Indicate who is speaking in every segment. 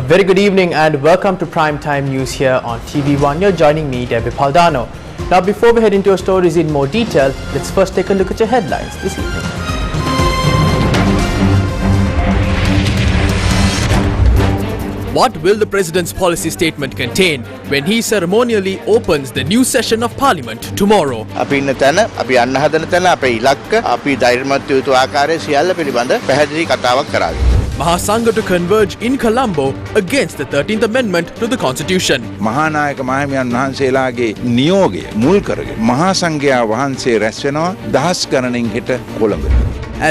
Speaker 1: very good evening and welcome to Primetime News here on TV1. You're joining me, Debbie Paldano. Now, before we head into our stories in more detail, let's first take a look at your headlines this evening. What will the President's policy statement contain when he ceremonially opens the new session of Parliament tomorrow? Mahasangha to converge in Colombo against the 13th Amendment to the Constitution.
Speaker 2: මහානායක මහමියන් වහන්සේලාගේ නියෝගය මුල් කරගෙන මහාසංඝයා වහන්සේ රැස් වෙනවා දහස් ගණනින් හෙට Colombo.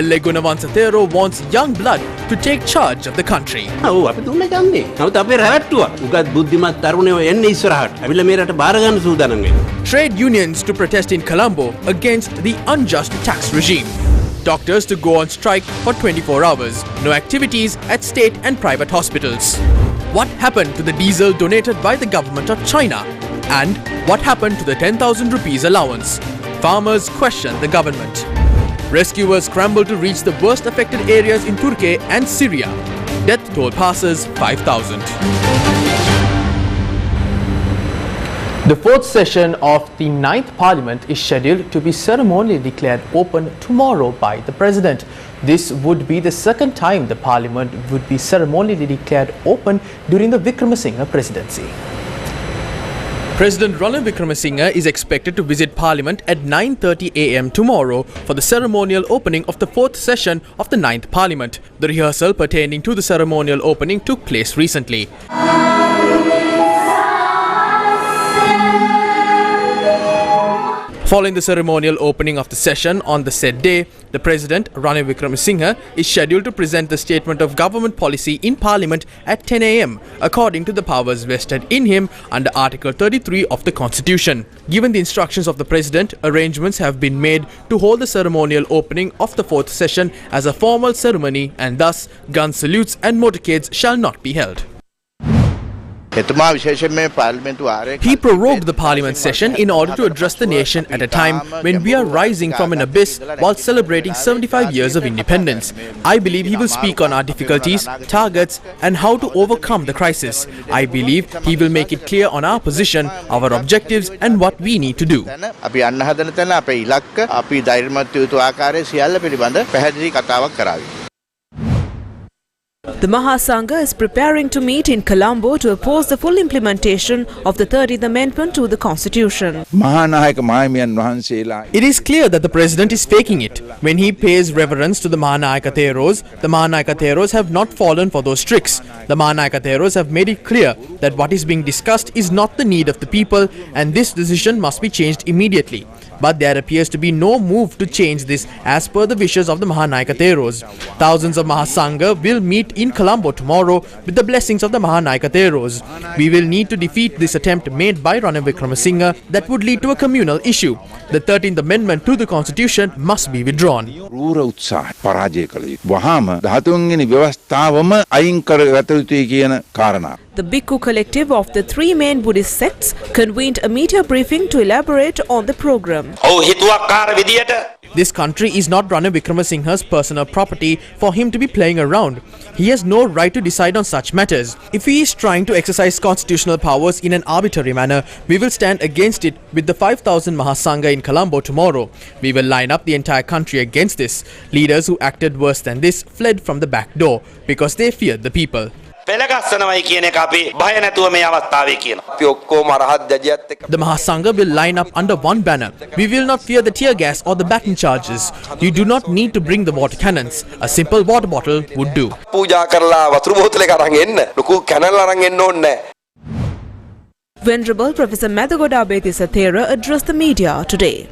Speaker 1: L. Gunawansathero wants young blood to take charge of the country.
Speaker 3: අපි දුන්නේ ගන්නේ. නමුත් අපේ රැවට්ටුවා. උගත් බුද්ධිමත් තරුණයෝ එන්නේ ඉස්සරහට. අවිල මේ රට බාර ගන්න සූදානම් වෙනවා.
Speaker 1: Trade unions to protest in Colombo against the unjust tax regime. Doctors to go on strike for 24 hours. No activities at state and private hospitals. What happened to the diesel donated by the government of China? And what happened to the 10,000 rupees allowance? Farmers question the government. Rescuers scramble to reach the worst affected areas in Turkey and Syria. Death toll passes 5,000. The fourth session of the 9th Parliament is scheduled to be ceremonially declared open tomorrow by the President. This would be the second time the Parliament would be ceremonially declared open during the Wickremesinghe presidency. President Ranil Wickremesinghe is expected to visit Parliament at 9:30 a.m. tomorrow for the ceremonial opening of the fourth session of the 9th Parliament. The rehearsal pertaining to the ceremonial opening took place recently. Following the ceremonial opening of the session on the said day, the President, Ranil Wickremesinghe, is scheduled to present the statement of government policy in Parliament at 10 a.m. according to the powers vested in him under Article 33 of the Constitution. Given the instructions of the President, arrangements have been made to hold the ceremonial opening of the fourth session as a formal ceremony, and thus gun salutes and motorcades shall not be held. He prorogued the Parliament session in order to address the nation at a time when we are rising from an abyss while celebrating 75 years of independence. I believe he will speak on our difficulties, targets and how to overcome the crisis. I believe he will make it clear on our position, our objectives and what we need to do.
Speaker 4: The Mahasangha is preparing to meet in Colombo to oppose the full implementation of the 30th Amendment to the Constitution.
Speaker 1: It is clear that the President is faking it. When he pays reverence to the Mahanayakatheros have not fallen for those tricks. The Mahanayakatheros have made it clear that what is being discussed is not the need of the people, and this decision must be changed immediately. But there appears to be no move to change this as per the wishes of the Mahanayakatheros. Thousands of Mahasangha will meet in Colombo tomorrow with the blessings of the Mahanayakatheros. We will need to defeat this attempt made by Ranil Wickremesinghe that would lead to a communal issue. The 13th Amendment to the Constitution must be withdrawn.
Speaker 4: The Bhikkhu collective of the three main Buddhist sects convened a media briefing to elaborate on the program.
Speaker 1: This country is not Ranil Wickremesinghe's personal property for him to be playing around. He has no right to decide on such matters. If he is trying to exercise constitutional powers in an arbitrary manner, we will stand against it with the 5,000 Mahasangha in Colombo tomorrow. We will line up the entire country against this. Leaders who acted worse than this fled from the back door because they feared the people. The Mahasangha will line up under one banner. We will not fear the tear gas or the baton charges. You do not need to bring the water cannons. A simple water bottle would do.
Speaker 4: Venerable Professor Mathagoda Abethisathera addressed the media today.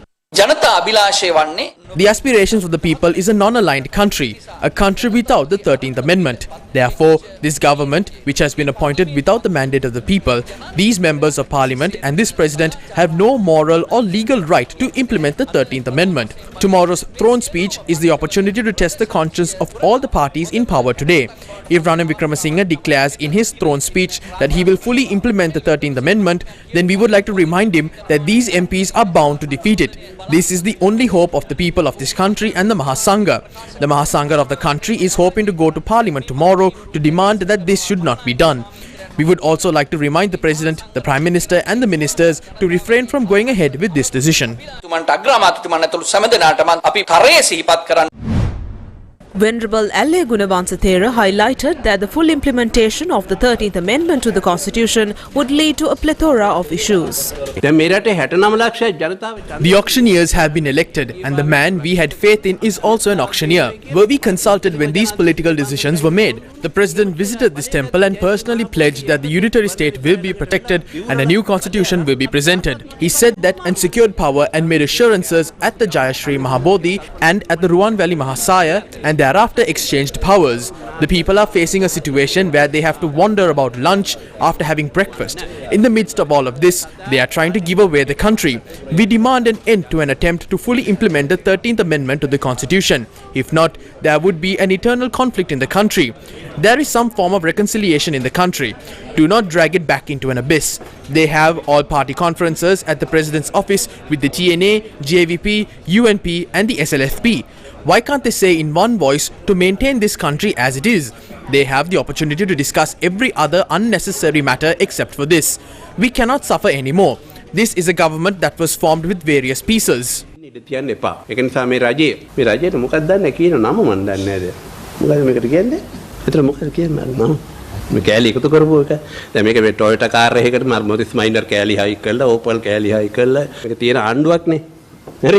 Speaker 1: The aspirations of the people is a non-aligned country, a country without the 13th Amendment. Therefore, this government, which has been appointed without the mandate of the people, these members of Parliament and this President have no moral or legal right to implement the 13th Amendment. Tomorrow's throne speech is the opportunity to test the conscience of all the parties in power today. If Ranil Wickremesinghe declares in his throne speech that he will fully implement the 13th Amendment, then we would like to remind him that these MPs are bound to defeat it. This is the only hope of the people of this country and the Mahasangha. The Mahasangha of the country is hoping to go to Parliament tomorrow tomorrow to demand that this should not be done. We would also like to remind the President, the Prime Minister and the Ministers to refrain from going ahead with this decision.
Speaker 4: Venerable L.A. Gunawansathera highlighted that the full implementation of the 13th Amendment to the Constitution would lead to a plethora of issues.
Speaker 1: The auctioneers have been elected and the man we had faith in is also an auctioneer. Were we consulted when these political decisions were made? The President visited this temple and personally pledged that the unitary state will be protected and a new constitution will be presented. He said that and secured power and made assurances at the Jayashri Mahabodhi and at the Ruwan Valley Mahasaya and thereafter exchanged powers. The people are facing a situation where they have to wonder about lunch after having breakfast. In the midst of all of this, they are trying to give away the country. We demand an end to an attempt to fully implement the 13th Amendment to the Constitution. If not, there would be an eternal conflict in the country. There is some form of reconciliation in the country. Do not drag it back into an abyss. They have all-party conferences at the President's office with the TNA, JVP, UNP and the SLFP. Why can't they say in one voice to maintain this country as it is? They have the opportunity to discuss every other unnecessary matter except for this. We cannot suffer anymore. This is a government that was formed with various pieces. I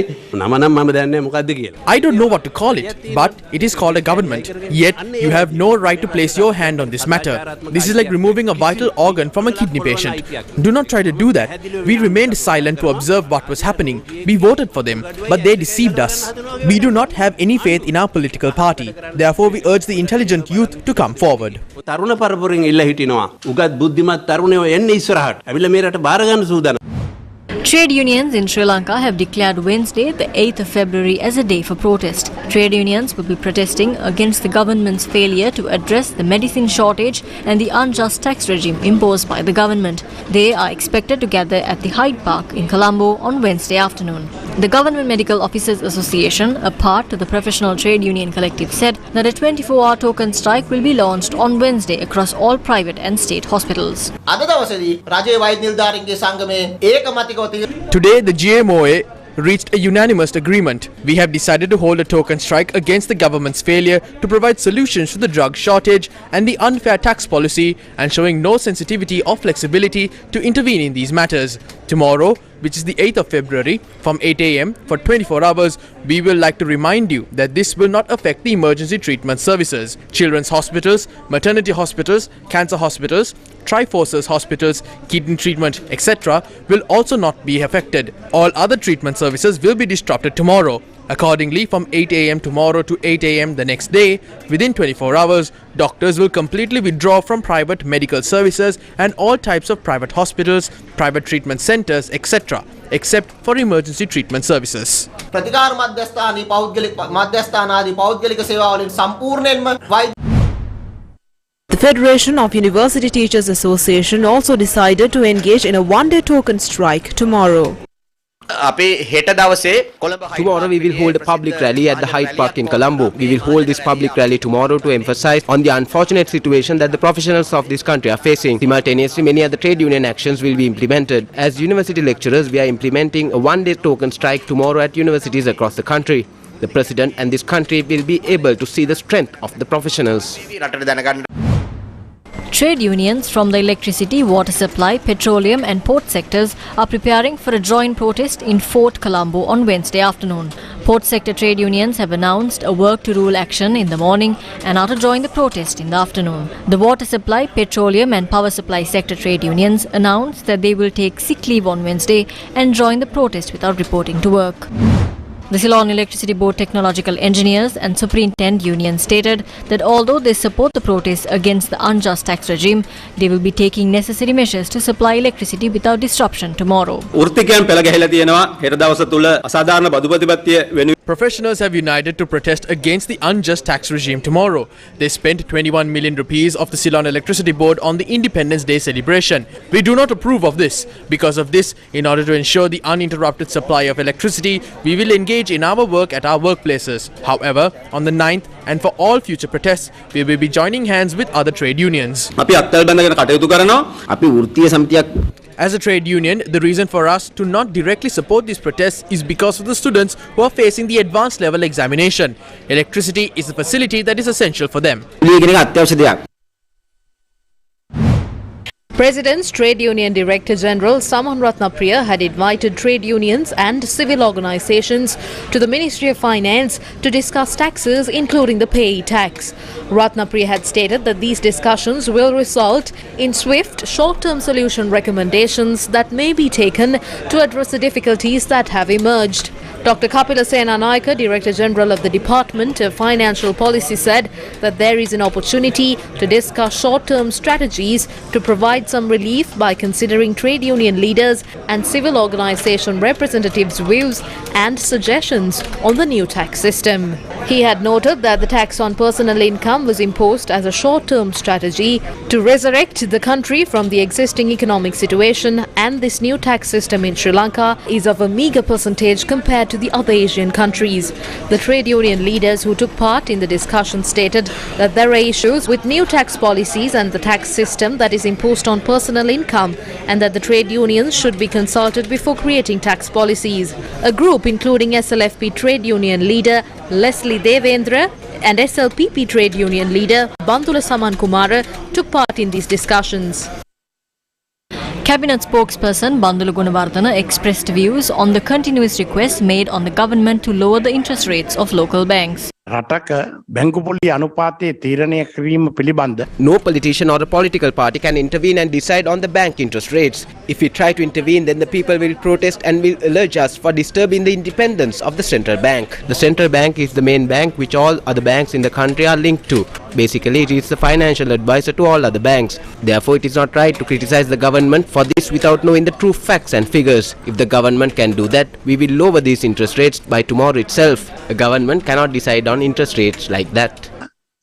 Speaker 1: don't know what to call it, but it is called a government. Yet, you have no right to place your hand on this matter. This is like removing a vital organ from a kidney patient. Do not try to do that. We remained silent to observe what was happening. We voted for them, but they deceived us. We do not have any faith in our political party. Therefore, we urge the intelligent youth to come forward.
Speaker 5: Trade unions in Sri Lanka have declared Wednesday, the 8th of February, as a day for protest. Trade unions will be protesting against the government's failure to address the medicine shortage and the unjust tax regime imposed by the government. They are expected to gather at the Hyde Park in Colombo on Wednesday afternoon. The Government Medical Officers Association, a part to the Professional Trade Union Collective, said that a 24-hour token strike will be launched on Wednesday across all private and state hospitals.
Speaker 1: Today, the GMOA reached a unanimous agreement. We have decided to hold a token strike against the government's failure to provide solutions to the drug shortage and the unfair tax policy and showing no sensitivity or flexibility to intervene in these matters. Tomorrow, which is the 8th of February, from 8 a.m. for 24 hours, we will like to remind you that this will not affect the emergency treatment services. Children's hospitals, maternity hospitals, cancer hospitals, Triforces hospitals, kidney treatment, etc. will also not be affected. All other treatment services will be disrupted tomorrow. Accordingly, from 8 a.m. tomorrow to 8 a.m. the next day, within 24 hours, doctors will completely withdraw from private medical services and all types of private hospitals, private treatment centers, etc., except for emergency treatment services.
Speaker 4: The Federation of University Teachers Association also decided to engage in a one-day token strike tomorrow.
Speaker 6: Tomorrow we will hold a public rally at the Hyde Park in Colombo. We will hold this public rally tomorrow to emphasize on the unfortunate situation that the professionals of this country are facing. Simultaneously, many other trade union actions will be implemented. As university lecturers, we are implementing a one-day token strike tomorrow at universities across the country. The President and this country will be able to see the strength of the professionals.
Speaker 5: Trade unions from the electricity, water supply, petroleum and port sectors are preparing for a joint protest in Fort Colombo on Wednesday afternoon. Port sector trade unions have announced a work-to-rule action in the morning and are to join the protest in the afternoon. The water supply, petroleum and power supply sector trade unions announced that they will take sick leave on Wednesday and join the protest without reporting to work. The Ceylon Electricity Board Technological Engineers and Superintendent Union stated that although they support the protests against the unjust tax regime, they will be taking necessary measures to supply electricity without disruption tomorrow.
Speaker 1: Professionals have united to protest against the unjust tax regime tomorrow. They spent 21 million rupees of the Ceylon Electricity Board on the Independence Day celebration. We do not approve of this. Because of this, in order to ensure the uninterrupted supply of electricity, we will engage engage in our work at our workplaces. However, on the 9th and for all future protests, we will be joining hands with other trade unions. As a trade union, the reason for us to not directly support these protests is because of the students who are facing the advanced level examination. Electricity is a facility that is essential for them.
Speaker 4: President's Trade Union Director General Saman Ratnapriya had invited trade unions and civil organizations to the Ministry of Finance to discuss taxes, including the pay tax. Ratnapriya had stated that these discussions will result in swift, short-term solution recommendations that may be taken to address the difficulties that have emerged. Dr. Kapila Senanayake, Director General of the Department of Financial Policy, said that there is an opportunity to discuss short-term strategies to provide some relief by considering trade union leaders and civil organization representatives' views and suggestions on the new tax system. He had noted that the tax on personal income was imposed as a short-term strategy to resurrect the country from the existing economic situation, and this new tax system in Sri Lanka is of a meagre percentage compared to the other Asian countries. The trade union leaders who took part in the discussion stated that there are issues with new tax policies and the tax system that is imposed on personal income, and that the trade unions should be consulted before creating tax policies. A group including SLFP trade union leader Leslie Devendra and SLPP trade union leader Bandula Saman Kumara took part in these discussions.
Speaker 5: Cabinet spokesperson Bandula Gunawardena expressed views on the continuous requests made on the government to lower the interest rates of local banks.
Speaker 6: No politician or a political party can intervene and decide on the bank interest rates. If we try to intervene, then the people will protest and will allege us for disturbing the independence of the central bank. The central bank is the main bank which all other banks in the country are linked to. Basically, it is the financial advisor to all other banks. Therefore, it is not right to criticize the government for this without knowing the true facts and figures. If the government can do that, we will lower these interest rates by tomorrow itself. A government cannot decide on interest rates like that.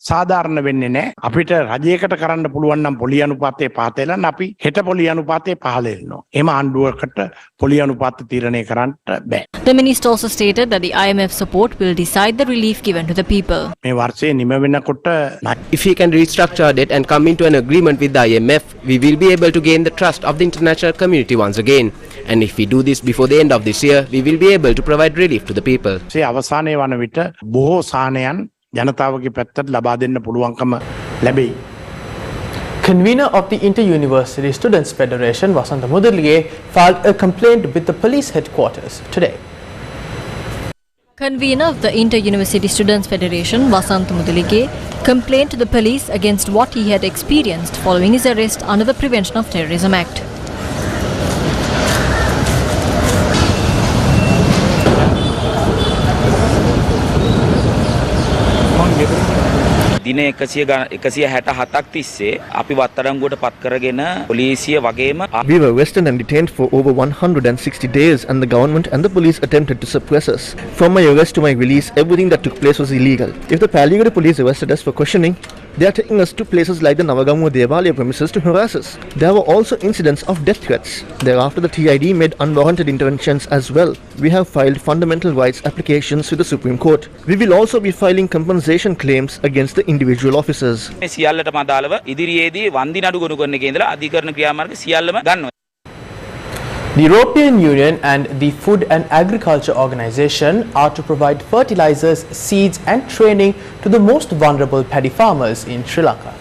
Speaker 7: සාධාරණ වෙන්නේ නැහැ. අපිට රජයකට කරන්න පුළුවන් නම් පොලි අනුපාතය පහතෙලා අපි හෙට පොලි අනුපාතය පහළ වෙනවා. එහෙම ආණ්ඩුවකට පොලි අනුපාත තීරණය කරන්න බෑ.
Speaker 5: The minister also stated that the IMF support will decide the relief given to the people.
Speaker 7: මේ වර්ෂයේ නිම වෙනකොට
Speaker 6: if we can restructure our debt and come into an agreement with the IMF, we will be able to gain the trust of the international community once again. And if we do this before the end of this year, we will be able to provide relief to the people.
Speaker 7: ඒ අවසානයේ වන විට බොහෝ සාහනයන් ජනතාවගේ පැත්තට ලබා දෙන්න පුළුවන්කම ලැබෙයි.
Speaker 1: Convener of the Inter-University Students Federation, Vasanta Mudaliye, filed a complaint with the police headquarters today.
Speaker 5: Convener of the Inter-University Students Federation, Vasanta Mudaliye, complained to the police against what he had experienced following his arrest under the Prevention of Terrorism Act.
Speaker 8: දින 167ක් තිස්සේ අපි වත්තරංගුවට පත් කරගෙන පොලිසිය වගේම
Speaker 9: We were arrested and detained for over 160 days, and the government and the police attempted to suppress us. From my arrest to my release, everything that took place was illegal. If the Paliguru police arrested us for questioning, they are taking us to places like the Navagamu Devalaya premises to harass us. There were also incidents of death threats. Thereafter, the TID made unwarranted interventions as well. We have filed fundamental rights applications with the Supreme Court. We will also be filing compensation claims against the individual officers.
Speaker 8: මේ සියල්ලටම අදාළව ඉදිරියේදී වන්දි නඩු ගොනු කරන එකේ ඉඳලා අධිකරණ ක්‍රියාමාර්ග සියල්ලම ගන්නවා.
Speaker 1: The European Union and the Food and Agriculture Organization are to provide fertilizers, seeds and training to the most vulnerable paddy farmers in Sri Lanka.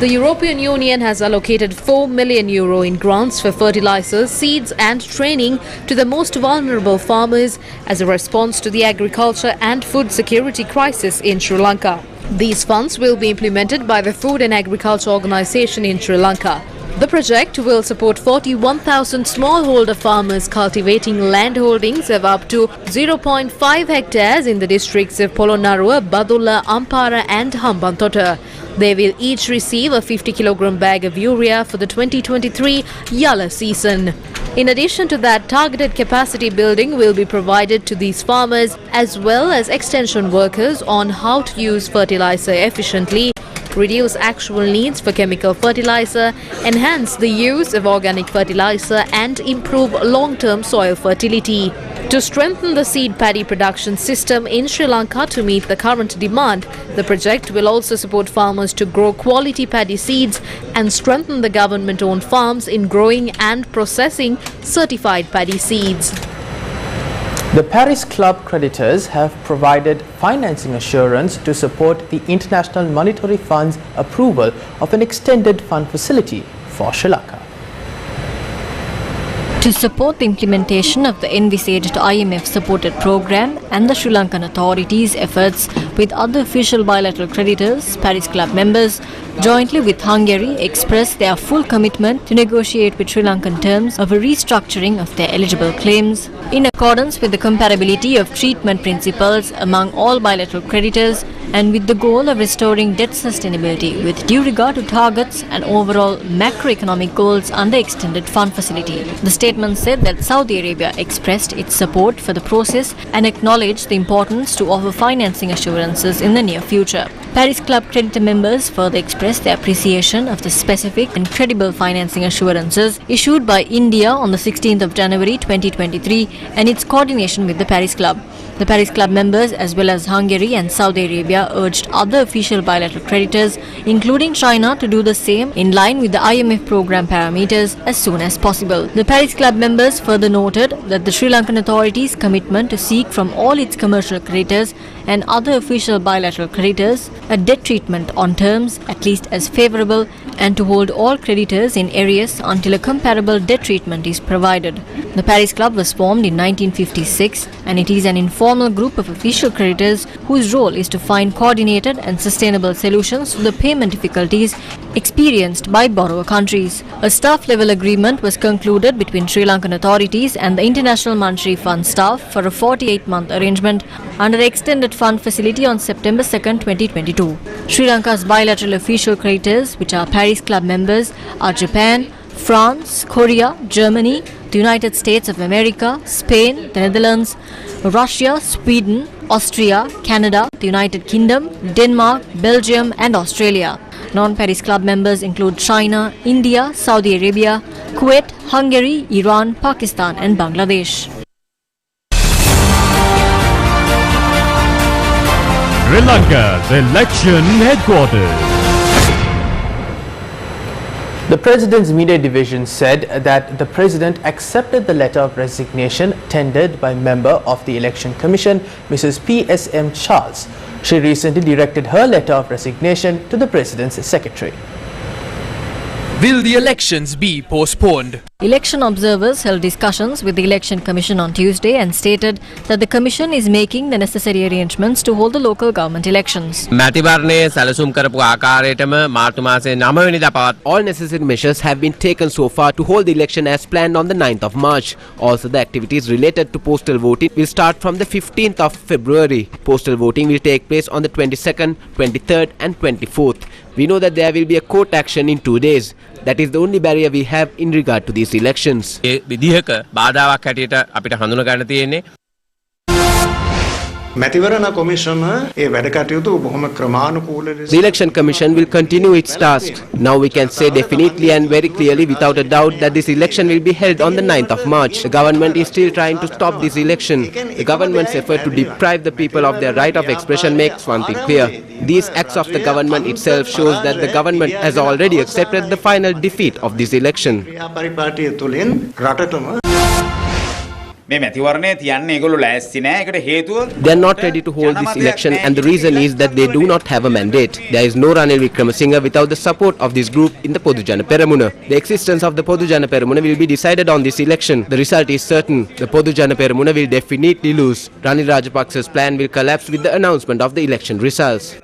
Speaker 4: The European Union has allocated €4 million in grants for fertilizers, seeds and training to the most vulnerable farmers as a response to the agriculture and food security crisis in Sri Lanka. These funds will be implemented by the Food and Agriculture Organization in Sri Lanka. The project will support 41,000 smallholder farmers cultivating landholdings of up to 0.5 hectares in the districts of Polonnaruwa, Badulla, Ampara and Hambantota. They will each receive a 50-kilogram bag of urea for the 2023 Yalla season. In addition to that, targeted capacity building will be provided to these farmers as well as extension workers on how to use fertilizer efficiently reduce actual needs for chemical fertilizer, enhance the use of organic fertilizer and improve long-term soil fertility. To strengthen the seed paddy production system in Sri Lanka to meet the current demand, the project will also support farmers to grow quality paddy seeds and strengthen the government-owned farms in growing and processing certified paddy seeds.
Speaker 1: The Paris Club creditors have provided financing assurance to support the International Monetary Fund's approval of an extended fund facility for Sri Lanka.
Speaker 5: To support the implementation of the envisaged IMF-supported program and the Sri Lankan authorities' efforts with other official bilateral creditors, Paris Club members, jointly with Hungary, expressed their full commitment to negotiate with Sri Lankan terms of a restructuring of their eligible claims in accordance with the compatibility of treatment principles among all bilateral creditors and with the goal of restoring debt sustainability with due regard to targets and overall macroeconomic goals under extended fund facility. The statement said that Saudi Arabia expressed its support for the process and acknowledged the importance to offer financing assurances in the near future. Paris Club creditor members further expressed their appreciation of the specific and credible financing assurances issued by India on the 16th of January 2023 and its coordination with the Paris Club. The Paris Club members as well as Hungary and Saudi Arabia urged other official bilateral creditors, including China, to do the same in line with the IMF program parameters as soon as possible. The Paris Club members further noted that the Sri Lankan authorities' commitment to seek from all its commercial creditors and other official bilateral creditors a debt treatment on terms at least as favourable and to hold all creditors in arrears until a comparable debt treatment is provided. The Paris Club was formed in 1956 and it is an informal group of official creditors whose role is to find coordinated and sustainable solutions to the payment difficulties experienced by borrower countries. A staff-level agreement was concluded between Sri Lankan authorities and the International Monetary Fund staff for a 48-month arrangement under the extended fund facility on September 2, 2022. Sri Lanka's bilateral official creditors, which are Paris Club members, are Japan, France, Korea, Germany, the United States of America, Spain, the Netherlands, Russia, Sweden, Austria, Canada, the United Kingdom, Denmark, Belgium and Australia. Non-Paris Club members include China, India, Saudi Arabia, Kuwait, Hungary, Iran, Pakistan and Bangladesh.
Speaker 10: Sri Lanka's election headquarters.
Speaker 1: The President's Media Division said that the President accepted the letter of resignation tendered by member of the Election Commission, Mrs. P.S.M. Charles. She recently directed her letter of resignation to the President's Secretary. Will the elections be postponed?
Speaker 5: Election observers held discussions with the Election Commission on Tuesday and stated that the Commission is making the necessary arrangements to hold the local government elections.
Speaker 6: All necessary measures have been taken so far to hold the election as planned on the 9th of March. Also, the activities related to postal voting will start from the 15th of February. Postal voting will take place on the 22nd, 23rd and 24th. We know that there will be a court action in 2 days. That is the only barrier we have in regard to these elections. The Election Commission will continue its tasks. Now we can say definitely and very clearly without a doubt that this election will be held on the 9th of March. The government is still trying to stop this election. The government's effort to deprive the people of their right of expression makes one thing clear. These acts of the government itself shows that the government has already accepted the final defeat of this election. They are not ready to hold this election and the reason is that they do not have a mandate. There is no Ranil Wickremesinghe without the support of this group in the Podujana Peramuna. The existence of the Podujana Peramuna will be decided on this election. The result is certain. The Podujana Peramuna will definitely lose. Ranil Rajapaksa's plan will collapse with the announcement of the election results.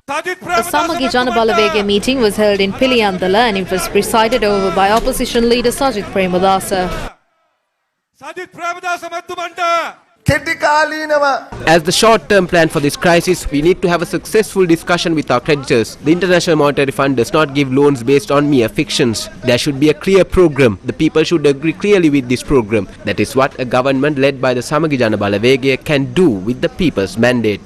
Speaker 4: A Samagi Janabalawege meeting was held in Piliyandala and it was presided over by opposition leader Sajith Premadasa.
Speaker 6: As the short-term plan for this crisis, we need to have a successful discussion with our creditors. The International Monetary Fund does not give loans based on mere fictions. There should be a clear program. The people should agree clearly with this program. That is what a government led by the Samagi Jana Balawegaya can do with the people's mandate.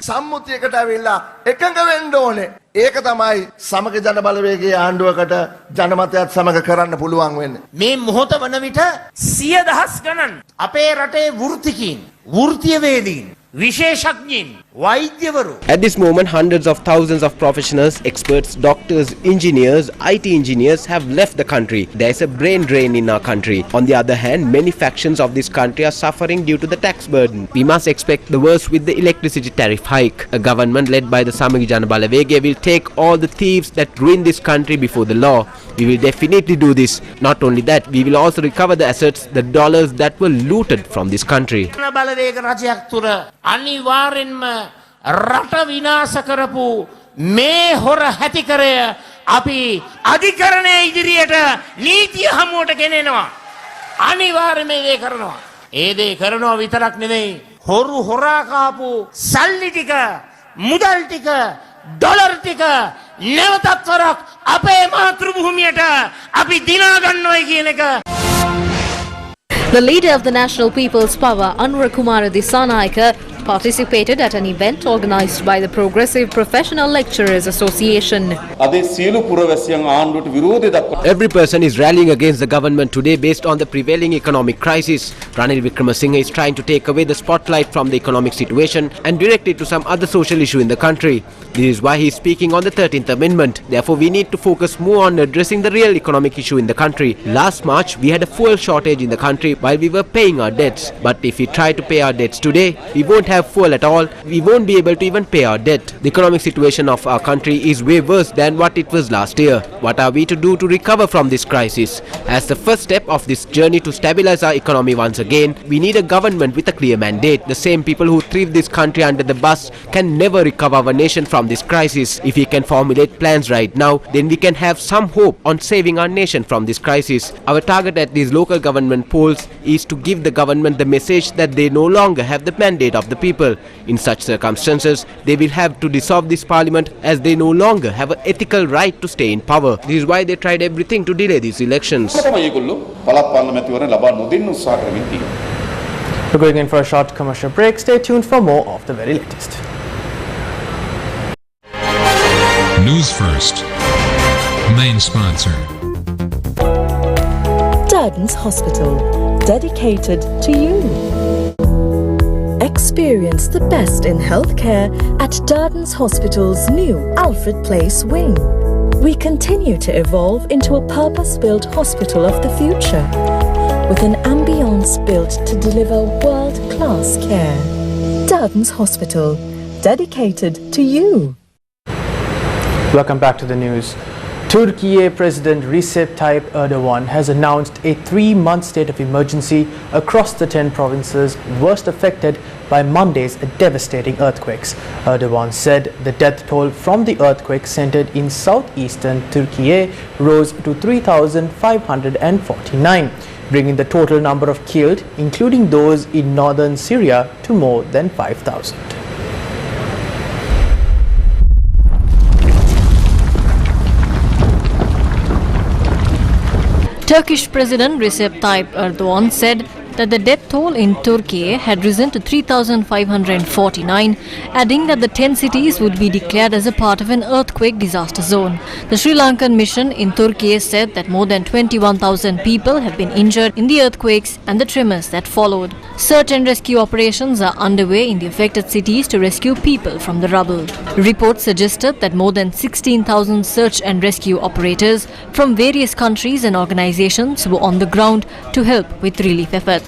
Speaker 11: ඒක තමයි සමග ජන බලවේගයේ ආණ්ඩුවකට ජනමතයත් සමග කරන්න පුළුවන් වෙන්නේ.
Speaker 12: මේ මොහොත වන විට 100,000 ගණන් අපේ රටේ වෘත්තිකීන්, වෘත්තීයවේදීන්, විශේෂඥයින්, වෛද්‍යවරු.
Speaker 6: At this moment, hundreds of thousands of professionals, experts, doctors, engineers, IT engineers have left the country. There is a brain drain in our country. On the other hand, many factions of this country are suffering due to the tax burden. We must expect the worst with the electricity tariff hike. A government led by the Samagi Jana Balawegaya will take all the thieves that ruin this country before the law. We will definitely do this. Not only that, we will also recover the assets, the dollars that were looted from this country.
Speaker 12: බලවේග රජයක් තුර අනිවාර්යෙන්ම රට විනාශ කරපු මේ හොර හැතිකරය අපි අධිකරණයේ ඉදිරියට නීතිය හමුවට ගෙනෙනවා. අනිවාර්යයෙන්ම මේ කරනවා. ඒ දේ කරනවා විතරක් නෙවෙයි. හොරු හොරා කාපු සල්ලි ටික, මුදල් ටික, ඩොලර් ටික නැවතත් වරක් අපේ මාතෘ භූමියට අපි දිනා ගන්නවයි කියන එක.
Speaker 4: The leader of the National People's Power, Anura Kumara Dissanayake, participated at an event organised by the Progressive Professional Lecturers Association.
Speaker 6: Every person is rallying against the government today based on the prevailing economic crisis. Ranil Wickremesinghe is trying to take away the spotlight from the economic situation and direct it to some other social issue in the country. This is why he is speaking on the 13th Amendment. Therefore, we need to focus more on addressing the real economic issue in the country. Last March, we had a fuel shortage in the country while we were paying our debts. But if we try to pay our debts today, we won't have fuel at all. We won't be able to even pay our debt. The economic situation of our country is way worse than what it was last year. What are we to do to recover from this crisis? As the first step of this journey to stabilize our economy once again, we need a government with a clear mandate. The same people who threw this country under the bus can never recover our nation from this crisis. If we can formulate plans right now, then we can have some hope on saving our nation from this crisis. Our target at these local government polls is to give the government the message that they no longer have the mandate of the people. In such circumstances, they will have to dissolve this parliament as they no longer have an ethical right to stay in power. This is why they tried everything to delay these elections.
Speaker 1: We're going in for a short commercial break. Stay tuned for more of the very latest.
Speaker 13: News First, main sponsor.
Speaker 14: Durden's Hospital, dedicated to you. Experience the best in healthcare at Durden's Hospital's new Alfred Place wing. We continue to evolve into a purpose-built hospital of the future, with an ambience built to deliver world-class care. Durden's Hospital, dedicated to you.
Speaker 1: Welcome back to the news. Turkey President Recep Tayyip Erdogan has announced a 3-month state of emergency across the 10 provinces worst affected by Monday's devastating earthquakes. Erdogan said the death toll from the earthquake centered in southeastern Turkey rose to 3,549, bringing the total number of killed, including those in northern Syria, to more than 5,000.
Speaker 5: Turkish President Recep Tayyip Erdogan said that the death toll in Turkey had risen to 3,549, adding that the 10 cities would be declared as a part of an earthquake disaster zone. The Sri Lankan mission in Turkey said that more than 21,000 people have been injured in the earthquakes and the tremors that followed. Search and rescue operations are underway in the affected cities to rescue people from the rubble. Reports suggested that more than 16,000 search and rescue operators from various countries and organizations were on the ground to help with relief efforts.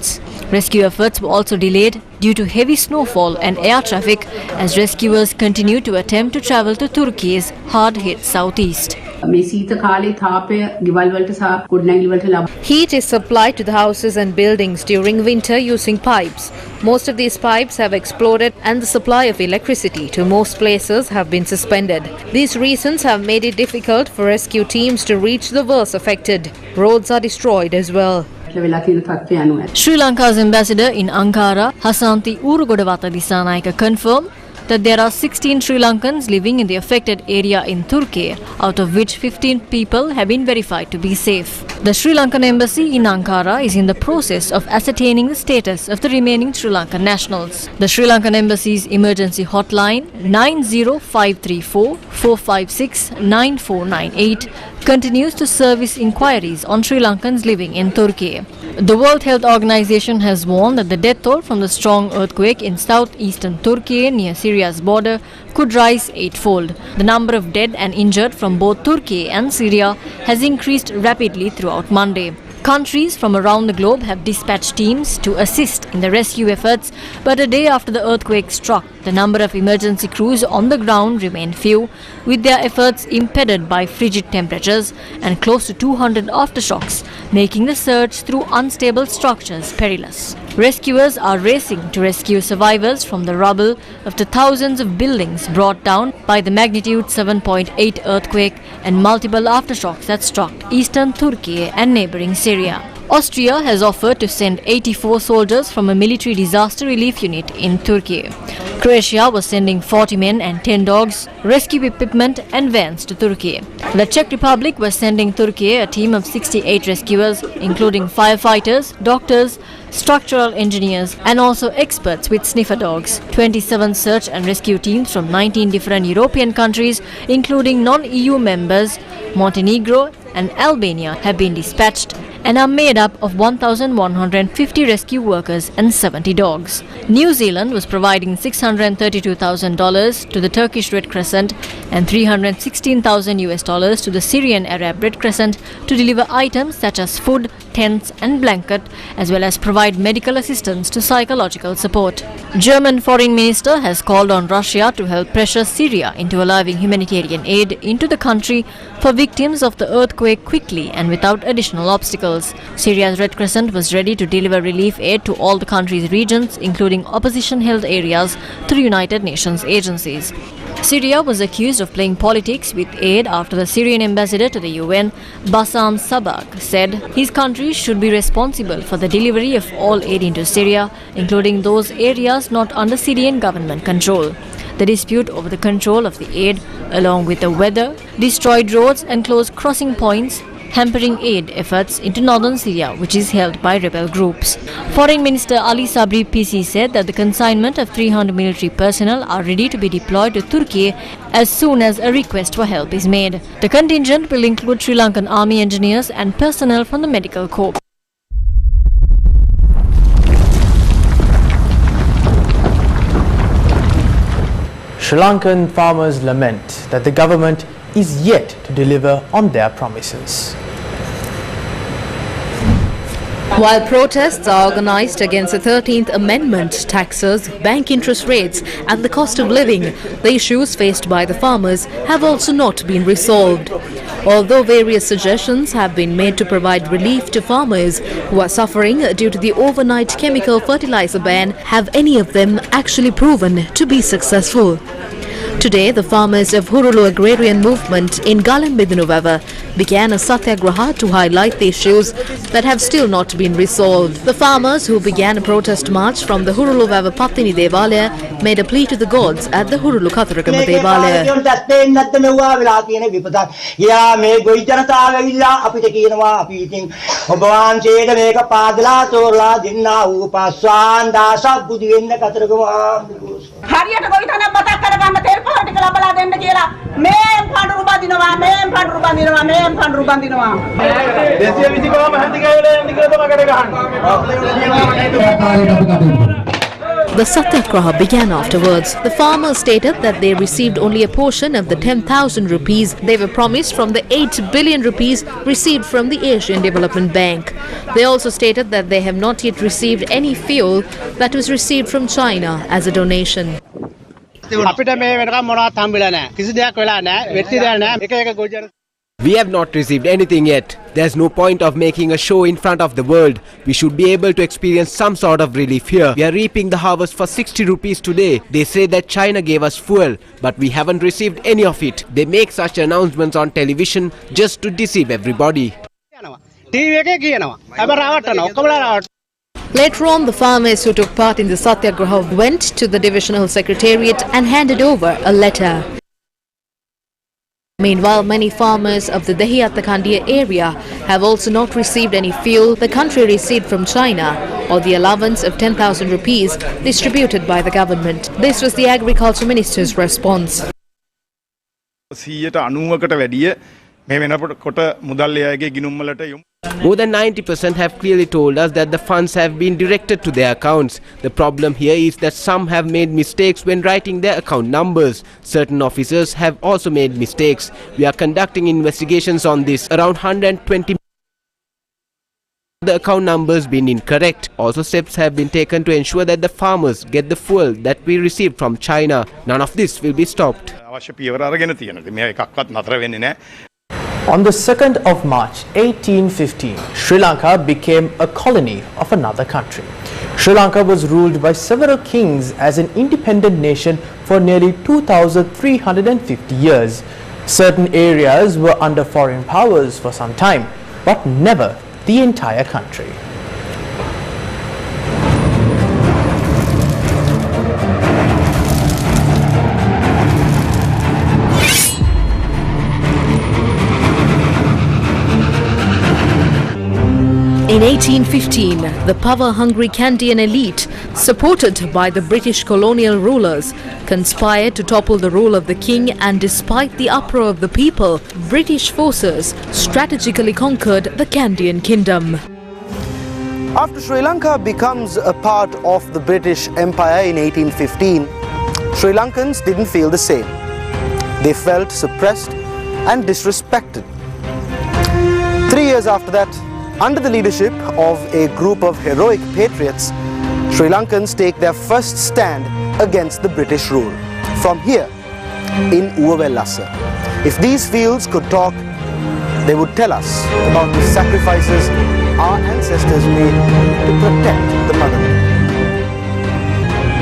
Speaker 5: Rescue efforts were also delayed due to heavy snowfall and air traffic as rescuers continue to attempt to travel to Turkey's hard-hit southeast.
Speaker 4: Heat is supplied to the houses and buildings during winter using pipes. Most of these pipes have exploded and the supply of electricity to most places have been suspended. These reasons have made it difficult for rescue teams to reach the worst affected. Roads are destroyed as well.
Speaker 5: Sri Lanka's ambassador in Ankara, Hasanti Urugodawata Disanaika, confirmed that there are 16 Sri Lankans living in the affected area in Turkey, out of which 15 people have been verified to be safe. The Sri Lankan embassy in Ankara is in the process of ascertaining the status of the remaining Sri Lankan nationals. The Sri Lankan embassy's emergency hotline 90534 456 9498 continues to service inquiries on Sri Lankans living in Turkey. The World Health Organization has warned that the death toll from the strong earthquake in southeastern Turkey near Syria's border could rise eightfold. The number of dead and injured from both Turkey and Syria has increased rapidly throughout Monday. Countries from around the globe have dispatched teams to assist in the rescue efforts, but a day after the earthquake struck, the number of emergency crews on the ground remained few, with their efforts impeded by frigid temperatures and close to 200 aftershocks, making the search through unstable structures perilous. Rescuers are racing to rescue survivors from the rubble of the thousands of buildings brought down by the magnitude 7.8 earthquake and multiple aftershocks that struck eastern Turkey and neighboring Syria. Austria has offered to send 84 soldiers from a military disaster relief unit in Turkey. Croatia was sending 40 men and 10 dogs, rescue equipment and vans to Turkey. The Czech Republic was sending Turkey a team of 68 rescuers, including firefighters, doctors, structural engineers and also experts with sniffer dogs. 27 search and rescue teams from 19 different European countries, including non-EU members, Montenegro and Albania, have been dispatched and are made up of 1,150 rescue workers and 70 dogs. New Zealand was providing $632,000 to the Turkish Red Crescent and $316,000 to the Syrian Arab Red Crescent to deliver items such as food, tents and blanket, as well as provide medical assistance to psychological support. German Foreign Minister has called on Russia to help pressure Syria into allowing humanitarian aid into the country for victims of the earthquake quickly and without additional obstacles. Syria's Red Crescent was ready to deliver relief aid to all the country's regions, including opposition-held areas, through United Nations agencies. Syria was accused of playing politics with aid after the Syrian ambassador to the UN, Bassam Sabag, said his country should be responsible for the delivery of all aid into Syria, including those areas not under Syrian government control. The dispute over the control of the aid, along with the weather, destroyed roads and closed crossing points, hampering aid efforts into northern Syria, which is held by rebel groups. Foreign Minister Ali Sabri PC said that the consignment of 300 military personnel are ready to be deployed to Turkey as soon as a request for help is made. The contingent will include Sri Lankan army engineers and personnel from the medical corps.
Speaker 1: Sri Lankan farmers lament that the government is yet to deliver on their promises.
Speaker 4: While protests are organised against the 13th Amendment, taxes, bank interest rates and the cost of living, the issues faced by the farmers have also not been resolved. Although various suggestions have been made to provide relief to farmers who are suffering due to the overnight chemical fertilizer ban, have any of them actually proven to be successful? Today, the farmers of Hurulu Agrarian Movement in Galambidinuwava began a satyagraha to highlight the issues that have still not been resolved. The farmers, who began a protest march from the Huruluwava Pattini Devalaya, made a plea to the gods at the Hurulu Katharakama Devalaya. The satyagraha began afterwards. The farmers stated that they received only a portion of the 10,000 rupees they were promised from the 8 billion rupees received from the Asian Development Bank. They also stated that they have not yet received any fuel that was received from China as a donation.
Speaker 6: We have not received anything yet. There's no point of making a show in front of the world. We should be able to experience some sort of relief here. We are reaping the harvest for 60 rupees today. They say that China gave us fuel, but we haven't received any of it. They make such announcements on television just to deceive everybody.
Speaker 4: Later on, the farmers who took part in the satyagraha went to the divisional secretariat and handed over a letter. Meanwhile, many farmers of the Dahiyattakandia area have also not received any fuel the country received from China or the allowance of 10,000 rupees distributed by the government. This was the Agriculture Minister's response.
Speaker 6: More than 90% have clearly told us that the funds have been directed to their accounts. The problem here is that some have made mistakes when writing their account numbers. Certain officers have also made mistakes. We are conducting investigations on this. Around 120 the account numbers been incorrect. Also, steps have been taken to ensure that the farmers get the fuel that we received from China. None of this will be stopped.
Speaker 1: On the 2nd of March 1815, Sri Lanka became a colony of another country. Sri Lanka was ruled by several kings as an independent nation for nearly 2,350 years. Certain areas were under foreign powers for some time, but never the entire country.
Speaker 4: In 1815, the power-hungry Kandyan elite, supported by the British colonial rulers, conspired to topple the rule of the king, and despite the uproar of the people, British forces strategically conquered the Kandyan kingdom.
Speaker 15: After Sri Lanka becomes a part of the British Empire in 1815, Sri Lankans didn't feel the same. They felt suppressed and disrespected. 3 years after that, under the leadership of a group of heroic patriots, Sri Lankans take their first stand against the British rule. From here, in Uwavellassa. If these fields could talk, they would tell us about the sacrifices our ancestors made to protect the motherland.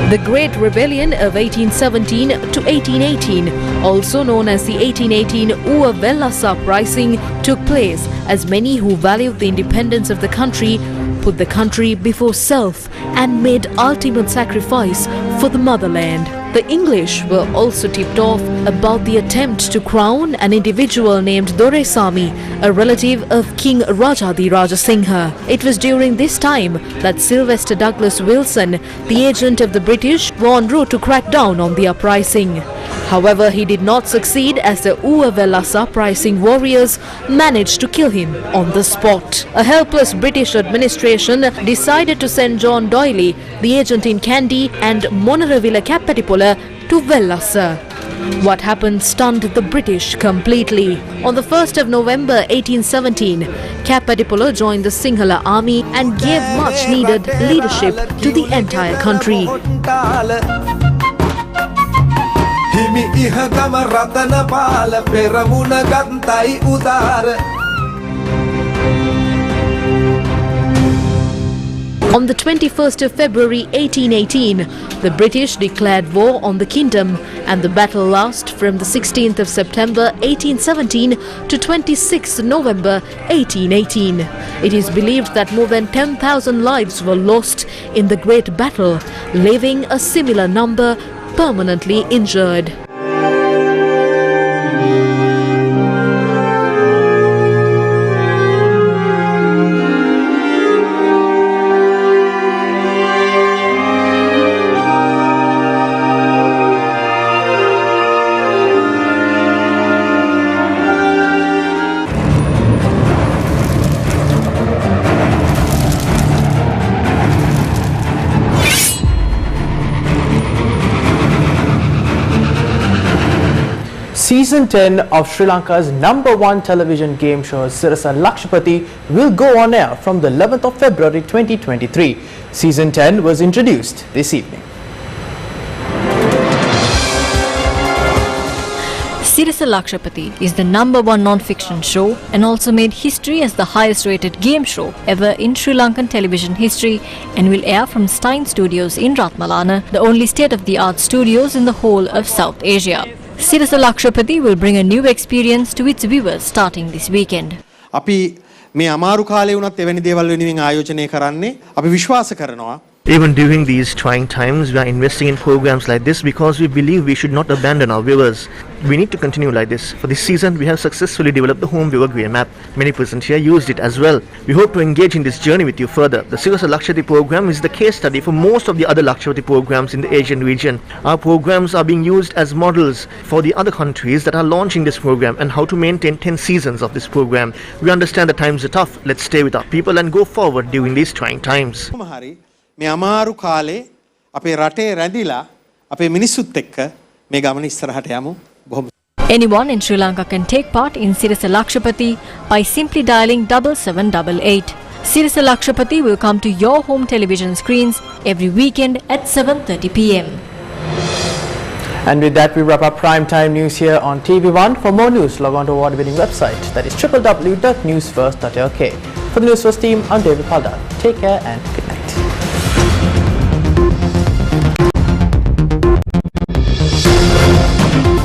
Speaker 4: The Great Rebellion of 1817 to 1818, also known as the 1818 Uwavellassa Uprising, took place as many who valued the independence of the country put the country before self and made ultimate sacrifice for the motherland. The English were also tipped off about the attempt to crown an individual named Doresami, a relative of King Rajadi Rajasingha. It was during this time that Sylvester Douglas Wilson, the agent of the British, was en route to crack down on the uprising. However, he did not succeed as the Uwavellassa uprising warriors managed to kill him on the spot. A helpless British administration decided to send John Doyley, the agent in Kandy, and Monaravila Kappatipula to Vellassa. What happened stunned the British completely. On the 1st of November 1817, Kappatipula joined the Sinhala army and gave much needed leadership to the entire country. On the 21st of February 1818, the British declared war on the kingdom, and the battle lasted from the 16th of September 1817 to 26th November 1818. It is believed that more than 10,000 lives were lost in the great battle, leaving a similar number permanently injured.
Speaker 1: Season 10 of Sri Lanka's #1 television game show Srilankanbeauty will go on air from the 11th of February 2023. Season 10 was introduced this evening.
Speaker 5: Srilankanbeauty is the #1 non-fiction show and also made history as the highest rated game show ever in Sri Lankan television history, and will air from Stein Studios in Ratmalana, the only state-of-the-art studios in the whole of South Asia. Srilankanbeauty will bring a new experience to its viewers starting this weekend.
Speaker 16: අපි
Speaker 15: මේ අමාරු කාලේ වුණත් එවැනි දේවල් වෙනුවෙන් ආයෝජනය කරන්නේ අපි විශ්වාස කරනවා.
Speaker 9: Even during these trying times, we are investing in programs like this because we believe we should not abandon our viewers. We need to continue like this. For this season, we have successfully developed the home viewer grey map. Many persons here used it as well. We hope to engage in this journey with you further. The Sirasa Lakshadweep program is the case study for most of the other Lakshadweep programs in the Asian region. Our programs are being used as models for the other countries that are launching this program and how to maintain 10 seasons of this program. We understand the times are tough. Let's stay with our people and go forward during these trying times.
Speaker 15: මේ අමාරු කාලේ අපේ රටේ රැඳිලා අපේ මිනිස්සුත් එක්ක මේ ගමන ඉස්සරහට යමු. බොහොම
Speaker 5: Anyone in Sri Lanka can take part in Sirasa Lakshapati by simply dialing 7788. Sirasa Lakshapati will come to your home television screens every weekend at 7:30 p.m.
Speaker 1: And with that, we wrap up primetime news here on TV1. For more news, log on to our award-winning website, that is www.newsfirst.lk. For the Newsfirst team, I'm David Paldan. Take care and good night.